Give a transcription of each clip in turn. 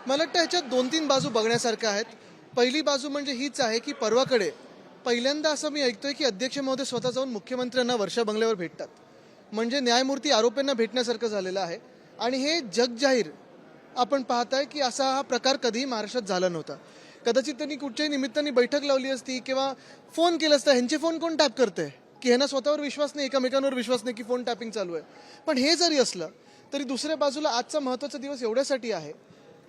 मला वाटतं ह्याच्यात 2-3 बाजू बघण्यासारख्या आहेत. पहिली बाजू म्हणजे हीच आहे की परवाकडे पहिल्यांदा असं मी ऐकतोय की अध्यक्ष महोदय स्वतः जाऊन मुख्यमंत्र्यांना वर्षा बंगल्यावर भेटतात. म्हणजे न्यायमूर्ती आरोपींना भेटण्यासारखं झालेलं आहे आणि हे जगजाहीर आपण पाहताय की असा हा प्रकार कधीही महाराष्ट्रात झाला नव्हता. कदाचित त्यांनी कुठच्याही निमित्ताने बैठक लावली असती किंवा फोन केला असता. ह्यांचे फोन कोण टॅप करतंय की ह्यांना स्वतःवर विश्वास नाही, एकमेकांवर विश्वास नाही की फोन टॅपिंग चालू आहे. पण हे जरी असलं तरी दुसऱ्या बाजूला आजचा महत्त्वाचा दिवस एवढ्यासाठी आहे,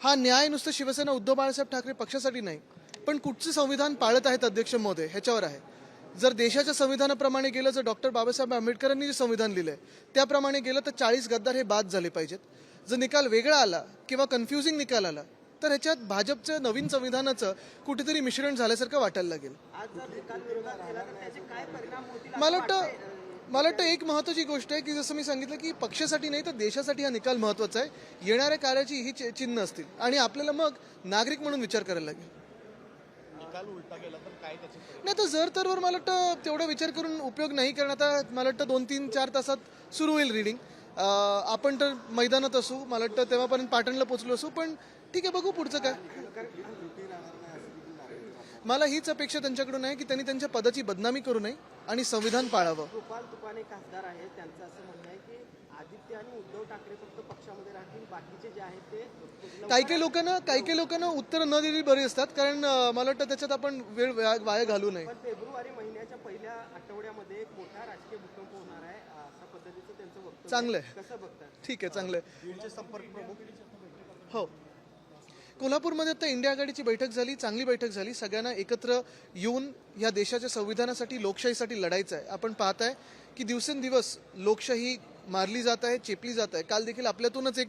हा न्याय नुसतं शिवसेना उद्धव बाळासाहेब ठाकरे पक्षासाठी नाही, पण कुठचे संविधान पाळत आहेत अध्यक्ष महोदय ह्याच्यावर आहे. जर देशाच्या संविधानाप्रमाणे गेलं, जर डॉक्टर बाबासाहेब आंबेडकरांनी जे संविधान लिहिलंय त्याप्रमाणे गेलं तर 40 गद्दार हे बाद झाले पाहिजेत. जर निकाल वेगळा आला किंवा कन्फ्युजिंग निकाल आला तर ह्याच्यात भाजपचं नवीन संविधानाचं कुठेतरी मिश्रण झाल्यासारखं वाटायला लागेल. मला वाटतं एक महत्त्वाची गोष्ट आहे की जसं मी सांगितलं की पक्षासाठी नाही तर देशासाठी हा निकाल महत्त्वाचा आहे. येणाऱ्या कार्याची ही चिन्ह असतील आणि आपल्याला मग नागरिक म्हणून विचार करायला लागेल. नाही तर जर तरवर मला वाटतं तेवढा विचार करून उपयोग नाही, कारण आता मला वाटतं 2-3-4 तासात सुरू होईल रीडिंग. आपण तर मैदानात असू, मला वाटतं तेव्हापर्यंत पाटणला पोहोचलो असू, पण ठीक आहे, बघू पुढचं काय. मला हीच अपेक्षा त्यांच्याकडून आहे की त्यांनी त्यांच्या पदाची बदनामी करू नये आणि संविधान पाळावं. गोपाल तुपाने खासदार आहेत, त्यांचं असं म्हणणं आहे की आदित्य आणि उद्धव ठाकरे फक्त पक्षामध्ये राहतील, बाकीचे जे आहेत ते काही लोकांना उत्तर न दिली बरी असतात, कारण मला वाटतं त्याच्यात आपण वेळ वाया घालू नये. पण फेब्रुवारी महिन्याच्या पहिल्या आठवड्यामध्ये एक मोठा राजकीय भूकंप होणार आहे, अशा पद्धतीचं त्यांचं वक्तव्य चांगलं आहे. कसं बघतात? ठीक आहे, चांगलं आहे. संपर्क प्रमुख हो, कोल्हापूरमध्ये आता इंडिया आघाडीची बैठक झाली, चांगली बैठक झाली. सगळ्यांना एकत्र येऊन या देशाच्या संविधानासाठी, लोकशाहीसाठी लढायचं आहे. आपण पाहताय की दिवसेंदिवस लोकशाही मारली जात आहे, चेपली जात आहे. काल देखील आपल्यातूनच एक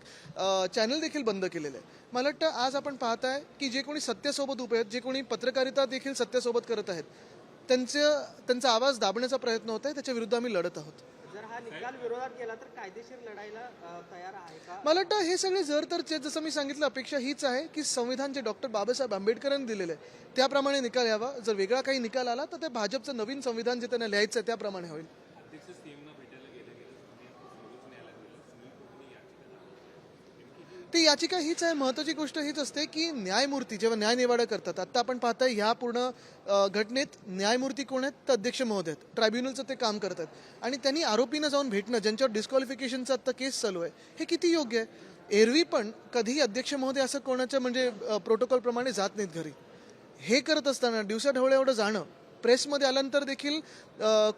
चॅनल देखील बंद केलेलं आहे. मला वाटतं आज आपण पाहताय की जे कोणी सत्यासोबत उभे आहेत, जे कोणी पत्रकारिता देखील सत्यासोबत करत आहेत, त्यांचा आवाज दाबण्याचा प्रयत्न होत आहे. त्याच्या विरुद्ध आम्ही लढत आहोत. जर हा निकाल विरोधात गेला तर कायदेशीर लढायला तयार आहे का? मला वाटतं हे सगळे जर तर जसं मी सांगितलं, अपेक्षा हीच आहे की संविधान जे डॉक्टर बाबासाहेब आंबेडकरांनी दिलेलं आहे त्याप्रमाणे निकाल यावा. जर वेगळा काही निकाल आला तर ते भाजपचं नवीन संविधान जे त्यांना लिहायचं आहे त्याप्रमाणे होईल. ती याचिका हीच आहे. महत्त्वाची गोष्ट हीच असते की न्यायमूर्ती जेव्हा न्यायनिवाडा करतात, आता आपण पाहताय ह्या पूर्ण घटनेत न्यायमूर्ती कोण आहेत तर अध्यक्ष महोदय आहेत. ट्रायब्युनलचं ते काम करतात आणि त्यांनी आरोपींना जाऊन भेटणं, ज्यांच्यावर डिस्क्वालिफिकेशनचा आता केस चालू आहे, हे किती योग्य आहे. एरवी पण कधीही अध्यक्ष महोदय असं कोणाच्या म्हणजे प्रोटोकॉलप्रमाणे जात नाहीत घरी. हे करत असताना दिवसाढवळ्या एवढं जाणं, प्रेसमध्ये आल्यानंतर देखील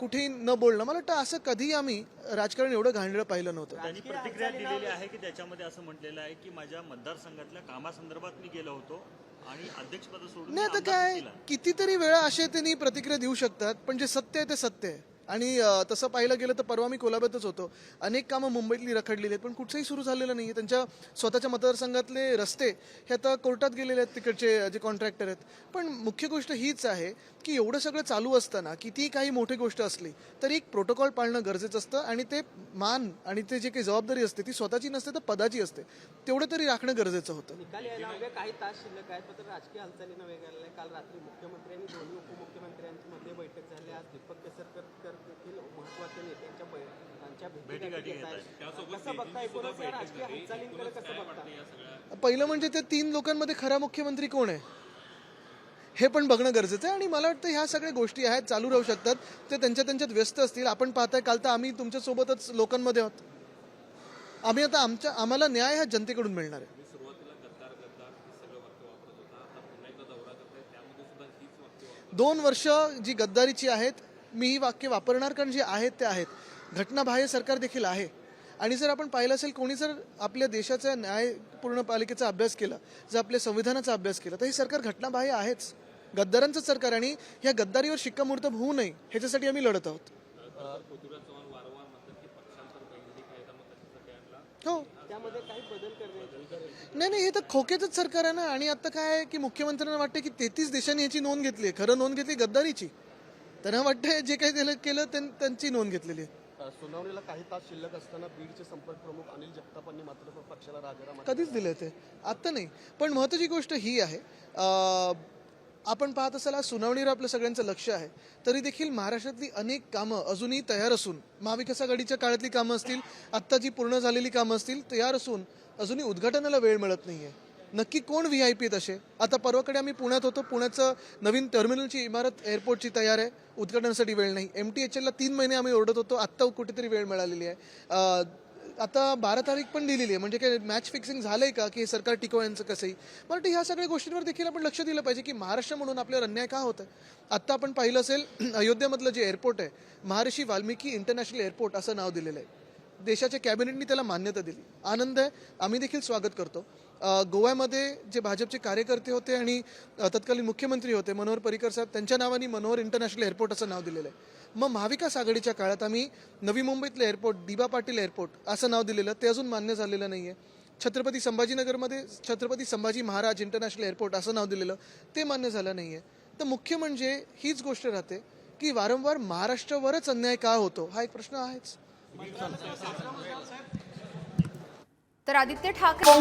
कुठेही न बोलणं, मला वाटतं असं कधीही आम्ही राजकारण एवढं घाणेरडं पाहिलं नव्हतं. त्यांनी प्रतिक्रिया दिलेली आहे की त्याच्यामध्ये असं म्हटलेलं आहे की माझ्या मतदारसंघातल्या कामासंदर्भात मी गेलो होतो आणि अध्यक्षपद सोडून नाही, आता काय कितीतरी वेळा असे त्यांनी प्रतिक्रिया देऊ शकतात, पण जे सत्य आहे ते सत्य आहे. आणि तसं पाहिलं गेलं तर परवा मी कोल्हापूरच होतो. अनेक कामं मुंबईतली रखडलेली आहेत, पण कुठचंही सुरू झालेलं नाही आहे. त्यांच्या स्वतःच्या मतदारसंघातले रस्ते हे आता कोर्टात गेलेले आहेत, तिकडचे जे कॉन्ट्रॅक्टर आहेत. पण मुख्य गोष्ट हीच आहे की एवढं सगळं चालू असताना कितीही काही मोठी गोष्ट असली तरी एक प्रोटोकॉल पाळणं गरजेचं असतं आणि ते मान आणि ते जे काही जबाबदारी असते ती स्वतःची नसते तर पदाची असते, तेवढं तरी राखणं गरजेचं होतं. निकाल यायला अवघे काही तास शिल्लक आहेत, मात्र राजकीय हालचालीनं वेग आलेला आहे. काल रात्री मुख्यमंत्री आणि दोन्ही उपमुख्यमंत्र्यांची मध्ये बैठक झाली. आज दीपक केसरकर देखील महत्वाच्या नेत्यांच्या भेटीगाठी घेत आहेत. कसं बघता एकूणच या राजकीय हालचालींकडे कसं बघता? पहिलं म्हणजे ते 3 लोकांमध्ये खरा मुख्यमंत्री कोण आहे हे पण बघणं गरजेचं आहे. आणि मला वाटतं ह्या सगळ्या गोष्टी आहेत, चालू राहू शकतात. ते त्यांच्यात व्यस्त असतील. आपण पाहताय काल तर आम्ही तुमच्यासोबतच लोकांमध्ये आहोत. आम्ही आता आम्हाला न्याय हा जनतेकडून मिळणार आहे. 2 वर्ष जी गद्दारीची आहेत, मी ही वाक्य वापरणार, कारण जे आहेत ते आहेत. घटनाबाह्य सरकार देखील आहे. आणि जर आपण पाहिलं असेल, कोणी जर आपल्या देशाच्या न्यायपूर्ण पालिकेचा अभ्यास केला, जर आपल्या संविधानाचा अभ्यास केला, तर हे सरकार घटनाबाह्य आहेच. गद्दारांचं सरकार, आणि या गद्दारीवर शिक्कामोर्तब होऊ नये ह्याच्यासाठी आम्ही लढत आहोत. हो, त्यामध्ये काही बदल करण्याची नाही, हे तर खोक्याचंच सरकार आहे ना. आणि आता काय आहे की मुख्यमंत्र्यांना वाटतं की 33 देशांनी याची नोंद घेतली आहे. खरं नोंद घेतली गद्दारीची. त्यांना वाटतंय जे काही केलं त्यांची नोंद घेतलेली आहे. सुनावणीला काही तास शिल्लक असताना बीडचे संपर्क प्रमुख अनिल जगतापांनी मात्र पक्षाला राजीनामा कधीच दिले ते, आत्ता नाही. पण महत्त्वाची गोष्ट ही आहे, आपण पाहत असाल आज सुनावणीवर आपलं सगळ्यांचं लक्ष आहे, तरी देखील महाराष्ट्रातली अनेक कामं अजूनही तयार असून, महाविकास आघाडीच्या काळातली कामं असतील, आत्ता जी पूर्ण झालेली कामं असतील, तयार असून अजूनही उद्घाटनाला वेळ मिळत नाहीये. नक्की कोण VIP तसे? आता परवाकडे आम्ही पुण्यात होतो. पुण्याचं नवीन टर्मिनलची इमारत एअरपोर्टची तयार आहे, उद्घाटनासाठी वेळ नाही. MTHL ला 3 महिने आम्ही ओरडत होतो, आत्ता कुठेतरी वेळ मिळालेली आहे. आता 12 तारीख पण दिलेली आहे, म्हणजे काय मॅच फिक्सिंग झालंय का की हे सरकार टिकवायचं कसंही? मला वाटतं ह्या सगळ्या गोष्टींवर देखील आपण लक्ष दिलं पाहिजे की महाराष्ट्र म्हणून आपल्यावर अन्याय का होत आहे. आत्ता आपण पाहिलं असेल अयोध्येमधलं जे एअरपोर्ट आहे, महर्षी वाल्मिकी इंटरनॅशनल एअरपोर्ट असं नाव दिलेलं आहे. देशाच्या कॅबिनेटनी त्याला मान्यता दिली, आनंद आहे, आम्ही देखील स्वागत करतो. गोव्यामध्ये जे भाजपचे कार्यकर्ते होते आणि तत्कालीन मुख्यमंत्री होते मनोहर पर्रिकर साहेब, त्यांच्या नावाने मनोहर इंटरनॅशनल एअरपोर्ट असं नाव दिलेलं आहे. मग महाविकास आघाडीच्या काळात आम्ही नवी मुंबईतलं एअरपोर्ट दिबा पाटील एअरपोर्ट असं नाव दिलेलं, ते अजून मान्य झालेलं नाही आहे. छत्रपती संभाजीनगरमध्ये छत्रपती संभाजी महाराज इंटरनॅशनल एअरपोर्ट असं नाव दिलेलं, ते मान्य झालं नाही आहे. तर मुख्य म्हणजे हीच गोष्ट राहते की वारंवार महाराष्ट्रावरच अन्याय का होतो, हा एक प्रश्न आहेच. तर आदित्य ठाकरे